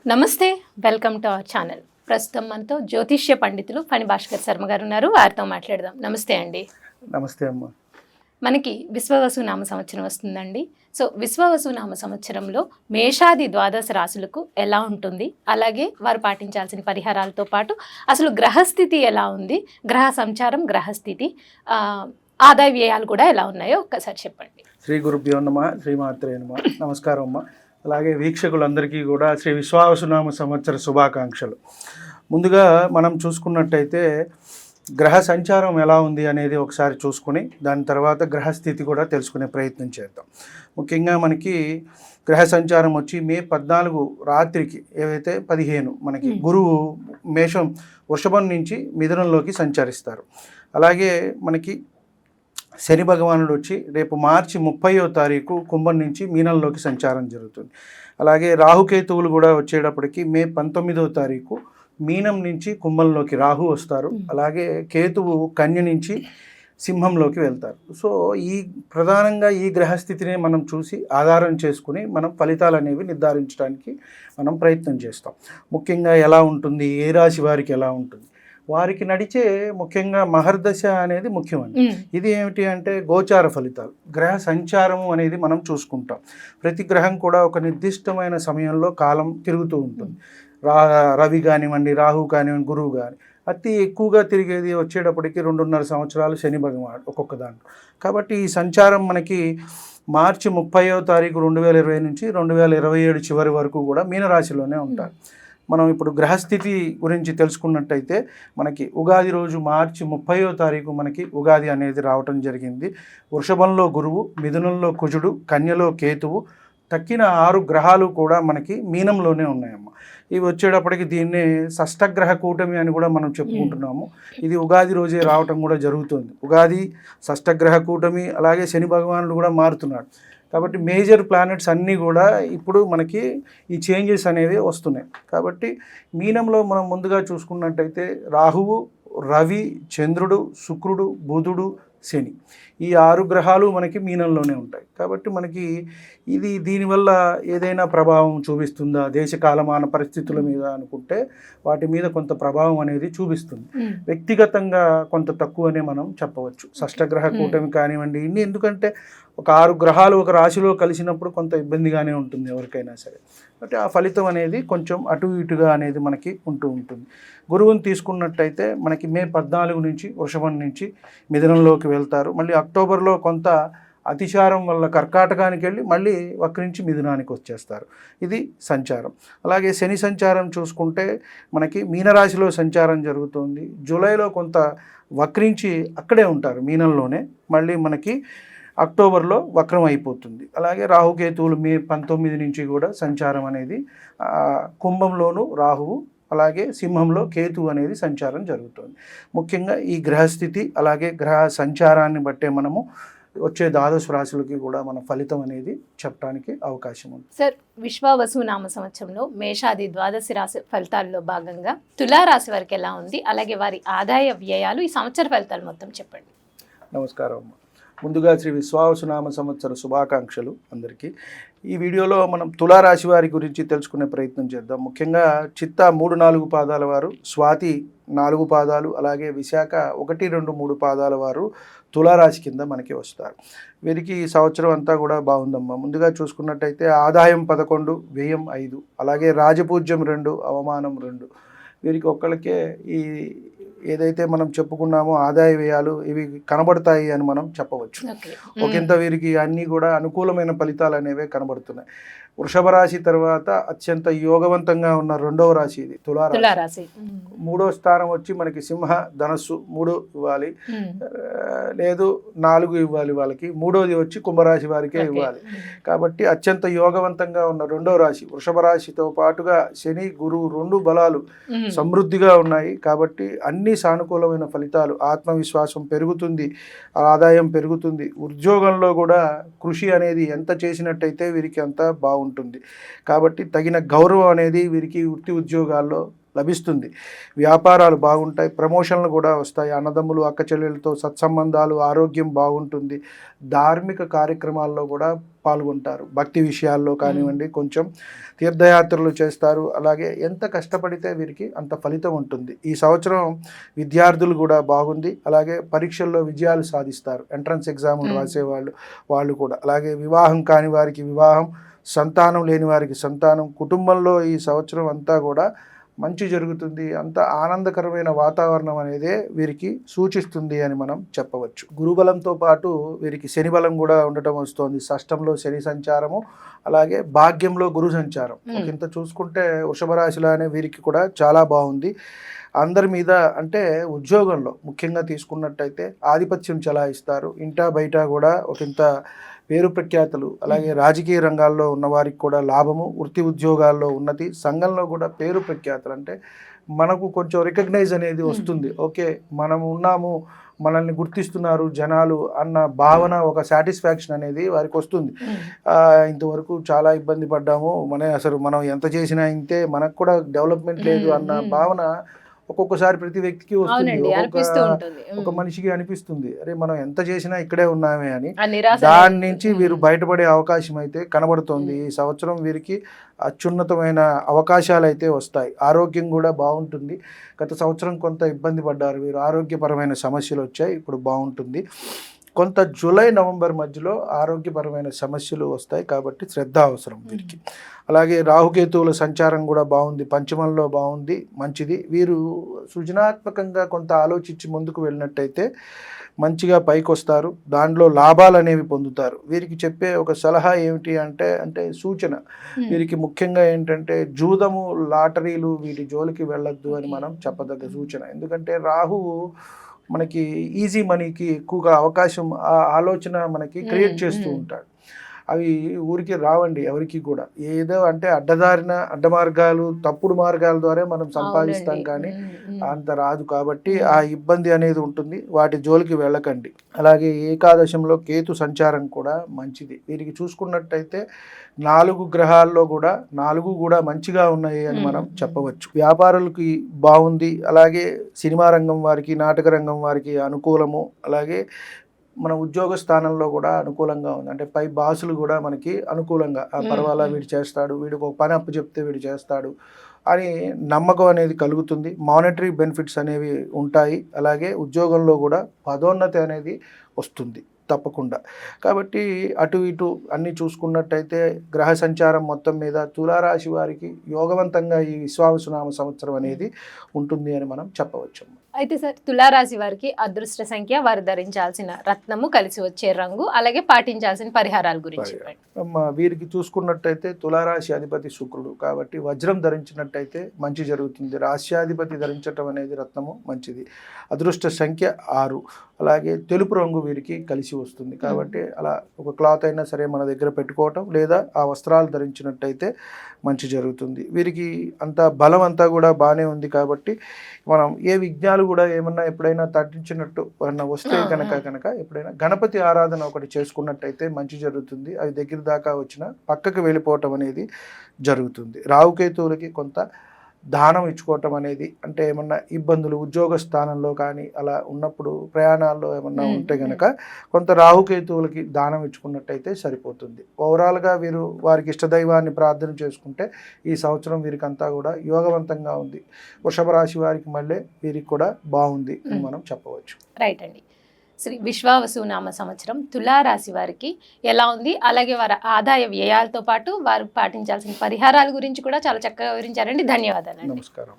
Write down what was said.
నమస్తే, welcome to our channel. ప్రస్తుతం మనతో జ్యోతిష్య పండితులు ఫణి భాస్కర్ శర్మ గారు ఉన్నారు. వారితో మాట్లాడదాం. నమస్తే అండి. నమస్తే అమ్మ. మనకి విశ్వవసు నామ సంవత్సరం వస్తుందండి. సో విశ్వవసు నామ సంవత్సరంలో మేషాది ద్వాదశ రాశులకు ఎలా ఉంటుంది, అలాగే వారు పాటించాల్సిన పరిహారాలతో పాటు అసలు గ్రహస్థితి ఎలా ఉంది, గ్రహ సంచారం, గ్రహస్థితి, ఆదాయ వ్యయాలు కూడా ఎలా ఉన్నాయో ఒక్కసారి చెప్పండి. శ్రీ గురుభ్యో నమః, శ్రీమాత్రే నమః. నమస్కారం అమ్మ. అలాగే వీక్షకులందరికీ కూడా శ్రీ విశ్వావసునామ సంవత్సర శుభాకాంక్షలు. ముందుగా మనం చూసుకున్నట్టయితే గ్రహ సంచారం ఎలా ఉంది అనేది ఒకసారి చూసుకుని దాని తర్వాత గ్రహస్థితి కూడా తెలుసుకునే ప్రయత్నం చేద్దాం. ముఖ్యంగా మనకి గ్రహ సంచారం వచ్చి మే 14 రాత్రికి ఏవైతే 15 మనకి గురువు మేషం వృషభం నుంచి మిథునంలోకి సంచరిస్తారు. అలాగే మనకి శని భగవానుడు వచ్చి రేపు మార్చి 30వ తారీఖు కుంభం నుంచి మీనంలోకి సంచారం జరుగుతుంది. అలాగే రాహుకేతువులు కూడా వచ్చేటప్పటికి మే 19వ తారీఖు మీనం నుంచి కుంభంలోకి రాహు వస్తారు. అలాగే కేతువు కన్య నుంచి సింహంలోకి వెళ్తారు. సో ప్రధానంగా ఈ గ్రహస్థితిని మనం చూసి ఆధారం చేసుకుని మనం ఫలితాలు అనేవి నిర్ధారించడానికి మనం ప్రయత్నం చేస్తాం. ముఖ్యంగా ఎలా ఉంటుంది, ఏ రాశి వారికి ఎలా ఉంటుంది, వారికి నడిచే ముఖ్యంగా మహర్దశ అనేది ముఖ్యమండి. ఇది ఏమిటి అంటే గోచార ఫలితాలు, గ్రహ సంచారము అనేది మనం చూసుకుంటాం. ప్రతి గ్రహం కూడా ఒక నిర్దిష్టమైన సమయంలో కాలం తిరుగుతూ ఉంటుంది. రవి కానివ్వండి, రాహు కానివ్వండి, గురువు కానీ అతి ఎక్కువగా తిరిగేది వచ్చేటప్పటికి 2.5 సంవత్సరాలు శని భగవానుడు ఒక్కొక్క దాంట్లో. కాబట్టి ఈ సంచారం మనకి మార్చి 30వ తారీఖు 2020 నుంచి 2027 చివరి వరకు కూడా మీనరాశిలోనే ఉంటారు. మనం ఇప్పుడు గ్రహస్థితి గురించి తెలుసుకున్నట్టయితే మనకి ఉగాది రోజు మార్చి 30వ తారీఖు మనకి ఉగాది అనేది రావటం జరిగింది. వృషభంలో గురువు, మిథునంలో కుజుడు, కన్యలో కేతువు, తక్కిన 6 గ్రహాలు కూడా మనకి మీనంలోనే ఉన్నాయమ్మ. ఇవి వచ్చేటప్పటికి దీన్ని షష్టగ్రహ కూటమి అని కూడా మనం చెప్పుకుంటున్నాము. ఇది ఉగాది రోజే రావటం కూడా జరుగుతుంది. ఉగాది, షష్టగ్రహ కూటమి, అలాగే శని భగవానుడు కూడా మారుతున్నాడు. కాబట్టి మేజర్ ప్లానెట్స్ అన్నీ కూడా ఇప్పుడు మనకి ఈ చేంజెస్ అనేవి వస్తున్నాయి. కాబట్టి మీనంలో మనం ముందుగా చూసుకున్నట్టయితే రాహువు, రవి, చంద్రుడు, శుక్రుడు, బుధుడు, శని, ఈ 6 గ్రహాలు మనకి మీనంలోనే ఉంటాయి. కాబట్టి మనకి దీనివల్ల ఏదైనా ప్రభావం చూపిస్తుందా దేశ కాలమాన పరిస్థితుల మీద అనుకుంటే వాటి మీద కొంత ప్రభావం అనేది చూపిస్తుంది. వ్యక్తిగతంగా కొంత తక్కువనే మనం చెప్పవచ్చు. షష్టగ్రహ కూటమి కానివ్వండి, ఎందుకంటే ఒక 6 గ్రహాలు ఒక రాశిలో కలిసినప్పుడు కొంత ఇబ్బందిగానే ఉంటుంది ఎవరికైనా సరే. కాబట్టి ఆ ఫలితం అనేది కొంచెం అటు ఇటుగా అనేది మనకి ఉంటూ ఉంటుంది. గురువుని తీసుకున్నట్టయితే మనకి మే 14 నుంచి వృషభం నుంచి మిథునంలోకి వెళ్తారు. మళ్ళీ అక్టోబర్లో కొంత అతిచారం వల్ల కర్కాటకానికి వెళ్ళి మళ్ళీ వక్రించి మిథునానికి వచ్చేస్తారు. ఇది సంచారం. అలాగే శని సంచారం చూసుకుంటే మనకి మీనరాశిలో సంచారం జరుగుతుంది. జూలైలో కొంత వక్రించి అక్కడే ఉంటారు మీనంలోనే, మళ్ళీ మనకి అక్టోబర్లో వక్రం అయిపోతుంది. అలాగే రాహుకేతువులు మే 19 నుంచి కూడా సంచారం అనేది కుంభంలోను రాహువు, అలాగే సింహంలో కేతువు అనేది సంచారం జరుగుతుంది. ముఖ్యంగా ఈ గ్రహస్థితి అలాగే గ్రహ సంచారాన్ని బట్టే మనము వచ్చే ద్వాదశ రాశులకి కూడా మన ఫలితం అనేది చెప్పడానికి అవకాశం ఉంది. సార్, విశ్వవసు నామ సంవత్సరంలో మేషాది ద్వాదశ రాశి ఫలితాల్లో భాగంగా తులారాశి వారికి ఎలా ఉంది, అలాగే వారి ఆదాయ వ్యయాలు, ఈ సంవత్సర ఫలితాలు మొత్తం చెప్పండి. నమస్కారం అమ్మ. ముందుగా శ్రీ విశ్వావసునామ సంవత్సర శుభాకాంక్షలు అందరికీ. ఈ వీడియోలో మనం తులారాశి వారి గురించి తెలుసుకునే ప్రయత్నం చేద్దాం. ముఖ్యంగా చిత్తా 3-4 పాదాల వారు, స్వాతి 4 పాదాలు, అలాగే విశాఖ 1-2-3 పాదాల వారు తులారాశి కింద మనకి వస్తారు. వీరికి ఈ సంవత్సరం అంతా కూడా బాగుందమ్మా. ముందుగా చూసుకున్నట్టయితే ఆదాయం 11, వ్యయం 5, అలాగే రాజపూజ్యం 2, అవమానం 2. వీరికి ఒక్కళ్ళకే ఈ ఏదైతే మనం చెప్పుకున్నామో ఆదాయ వ్యయాలు ఇవి కనబడతాయి అని మనం చెప్పవచ్చు. ఒకంత వీరికి అన్నీ కూడా అనుకూలమైన ఫలితాలు అనేవే కనబడుతున్నాయి. వృషభ రాశి తర్వాత అత్యంత యోగవంతంగా ఉన్న 2వ రాశి ఇది తులారాశి. 3వ స్థానం వచ్చి మనకి సింహ, ధనస్సు 3 ఇవ్వాలి, లేదు 4 ఇవ్వాలి వాళ్ళకి. 3వది వచ్చి కుంభరాశి వారికే ఇవ్వాలి. కాబట్టి అత్యంత యోగవంతంగా ఉన్న 2వ రాశి వృషభ రాశితో పాటుగా శని, గురువు 2 బలాలు సమృద్ధిగా ఉన్నాయి. కాబట్టి అన్ని సానుకూలమైన ఫలితాలు, ఆత్మవిశ్వాసం పెరుగుతుంది, ఆదాయం పెరుగుతుంది. ఉద్యోగంలో కూడా కృషి అనేది ఎంత చేసినట్టయితే వీరికి అంత బాగుంటుంది. కాబట్టి తగిన గౌరవం అనేది వీరికి వృత్తి ఉద్యోగాల్లో లభిస్తుంది. వ్యాపారాలు బాగుంటాయి, ప్రమోషన్లు కూడా వస్తాయి, అన్నదమ్ములు అక్క చెల్లెలతో సత్సంబంధాలు, ఆరోగ్యం బాగుంటుంది, ధార్మిక కార్యక్రమాల్లో కూడా పాల్గొంటారు, భక్తి విషయాల్లో కానివ్వండి, కొంచెం తీర్థయాత్రలు చేస్తారు. అలాగే ఎంత కష్టపడితే వీరికి అంత ఫలితం ఉంటుంది. ఈ సంవత్సరం విద్యార్థులు కూడా బాగుంది, అలాగే పరీక్షల్లో విజయాలు సాధిస్తారు, ఎంట్రన్స్ ఎగ్జాములు రాసేవాళ్ళు వాళ్ళు కూడా. అలాగే వివాహం కాని వారికి వివాహం, సంతానం లేని వారికి సంతానం, కుటుంబంలో ఈ సంవత్సరం అంతా కూడా మంచి జరుగుతుంది. అంత ఆనందకరమైన వాతావరణం అనేదే వీరికి సూచిస్తుంది అని మనం చెప్పవచ్చు. గురుబలంతో పాటు వీరికి శని బలం కూడా ఉండటం వస్తుంది. షష్టంలో శని సంచారము, అలాగే భాగ్యంలో గురు సంచారం. ఇంత చూసుకుంటే వృషభ రాశిలోనే వీరికి కూడా చాలా బాగుంది. అందరి మీద అంటే ఉద్యోగంలో ముఖ్యంగా తీసుకున్నట్టయితే ఆధిపత్యం చలాయిస్తారు. ఇంటా బయట కూడా ఒకంత పేరు ప్రఖ్యాతులు, అలాగే రాజకీయ రంగాల్లో ఉన్నవారికి కూడా లాభము, వృత్తి ఉద్యోగాల్లో ఉన్నతి, సంఘంలో కూడా పేరు ప్రఖ్యాతులు. అంటే మనకు కొంచెం రికగ్నైజ్ అనేది వస్తుంది. ఓకే, మనం ఉన్నాము, మనల్ని గుర్తిస్తున్నారు జనాలు అన్న భావన, ఒక సాటిస్ఫాక్షన్ అనేది వారికి వస్తుంది. ఇంతవరకు చాలా ఇబ్బంది పడ్డాము, అసలు మనం ఎంత చేసినా ఇంతే, మనకు కూడా డెవలప్మెంట్ లేదు అన్న భావన ఒక్కొక్కసారి ప్రతి వ్యక్తికి వస్తుంది. ఒక మనిషికి అనిపిస్తుంది, అరే మనం ఎంత చేసినా ఇక్కడే ఉన్నామే అని. దాని నుంచి వీరు బయటపడే అవకాశం అయితే కనబడుతోంది. ఈ సంవత్సరం వీరికి అత్యున్నతమైన అవకాశాలు అయితే వస్తాయి. ఆరోగ్యం కూడా బాగుంటుంది. గత సంవత్సరం కొంత ఇబ్బంది పడ్డారు వీరు, ఆరోగ్యపరమైన సమస్యలు వచ్చాయి, ఇప్పుడు బాగుంటుంది. కొంత జూలై నవంబర్ మధ్యలో ఆరోగ్యపరమైన సమస్యలు వస్తాయి, కాబట్టి శ్రద్ధ అవసరం వీరికి. అలాగే రాహుకేతువుల సంచారం కూడా బాగుంది, పంచమంలో బాగుంది, మంచిది. వీరు సృజనాత్మకంగా కొంత ఆలోచించి ముందుకు వెళ్ళినట్టయితే మంచిగా పైకి వస్తారు, దాంట్లో లాభాలు అనేవి పొందుతారు. వీరికి చెప్పే ఒక సలహా ఏమిటి అంటే సూచన వీరికి ముఖ్యంగా ఏంటంటే జూదము, లాటరీలు వీటి జోలికి వెళ్ళొద్దు అని మనం చెప్పదగ్గ సూచన. ఎందుకంటే రాహువు మనకి ఈజీ మనీకి ఎక్కువగా అవకాశం, ఆలోచన మనకి క్రియేట్ చేస్తూ ఉంటాడు. అవి ఊరికి రావండి ఎవరికి కూడా. ఏదో అంటే అడ్డ మార్గాలు, తప్పుడు మార్గాల ద్వారా మనం సంపాదిస్తాం, కానీ అంత రాదు. కాబట్టి ఆ ఇబ్బంది అనేది ఉంటుంది, వాటి జోలికి వెళ్ళకండి. అలాగే ఏకాదశంలో కేతు సంచారం కూడా మంచిది. వీరికి చూసుకున్నట్టయితే 4 గ్రహాల్లో కూడా 4 కూడా మంచిగా ఉన్నాయి అని మనం చెప్పవచ్చు. వ్యాపారులకి బాగుంది, అలాగే సినిమా రంగం వారికి, నాటక రంగం వారికి అనుకూలము. అలాగే మన ఉద్యోగ స్థానంలో కూడా అనుకూలంగా ఉంది. అంటే పై బాసులు కూడా మనకి అనుకూలంగా, పర్వాలా వీడు చేస్తాడు, వీడికి ఒక పని అప్పు చెప్తే వీడు చేస్తాడు అని నమ్మకం అనేది కలుగుతుంది. మానిటరీ బెనిఫిట్స్ అనేవి ఉంటాయి. అలాగే ఉద్యోగంలో కూడా పదోన్నతి అనేది వస్తుంది తప్పకుండా. కాబట్టి అటు ఇటు అన్నీ చూసుకున్నట్టయితే గ్రహ సంచారం మొత్తం మీద తులారాశి వారికి యోగవంతంగా ఈ విశ్వావసునామ సంవత్సరం అనేది ఉంటుంది అని మనం చెప్పవచ్చు. అయితే సార్, తులారాశి వారికి అదృష్ట సంఖ్య, వారు ధరించాల్సిన రత్నము, కలిసి వచ్చే రంగు, అలాగే పాటించాల్సిన పరిహారాల గురించి వీరికి చూసుకున్నట్టయితే తులారాశి అధిపతి శుక్రుడు కాబట్టి వజ్రం ధరించినట్టయితే మంచి జరుగుతుంది. రాశ్యాధిపతి ధరించటం అనేది రత్నము మంచిది. అదృష్ట సంఖ్య 6, అలాగే తెలుపు రంగు వీరికి కలిసి వస్తుంది. కాబట్టి అలా ఒక క్లాత్ అయినా సరే మన దగ్గర పెట్టుకోవటం, లేదా ఆ వస్త్రాలు ధరించినట్టయితే మంచి జరుగుతుంది. వీరికి అంత బలం అంతా కూడా బాగానే ఉంది. కాబట్టి మనం ఏ విజ్ఞాలు కూడా ఏమన్నా ఎప్పుడైనా తట్టించినట్టు వస్తే కనుక ఎప్పుడైనా గణపతి ఆరాధన ఒకటి చేసుకున్నట్టయితే మంచి జరుగుతుంది. అవి దగ్గర దాకా వచ్చినా పక్కకు వెళ్ళిపోవటం అనేది జరుగుతుంది. రాహుకేతువులకి కొంత దానం ఇచ్చుకోవటం అనేది, అంటే ఏమన్నా ఇబ్బందులు ఉద్యోగ స్థానంలో కానీ అలా ఉన్నప్పుడు, ప్రయాణాల్లో ఏమన్నా ఉంటే కనుక కొంత రాహుకేతువులకి దానం ఇచ్చుకున్నట్టయితే సరిపోతుంది. ఓవరాల్గా వీరు వారికి ఇష్టదైవాన్ని ప్రార్థన చేసుకుంటే ఈ సంవత్సరం వీరికి అంతా కూడా యోగవంతంగా ఉంది. వృషభ రాశి వారికి మళ్ళీ వీరికి కూడా బాగుంది అని మనం చెప్పవచ్చు. రైట్ అండి. శ్రీ విశ్వావసునామ సంవత్సరం తులారాశి వారికి ఎలా ఉంది, అలాగే వారి ఆదాయ వ్యయాలతో పాటు వారు పాటించాల్సిన పరిహారాల గురించి కూడా చాలా చక్కగా వివరించారండి. ధన్యవాదాలు. నమస్కారం.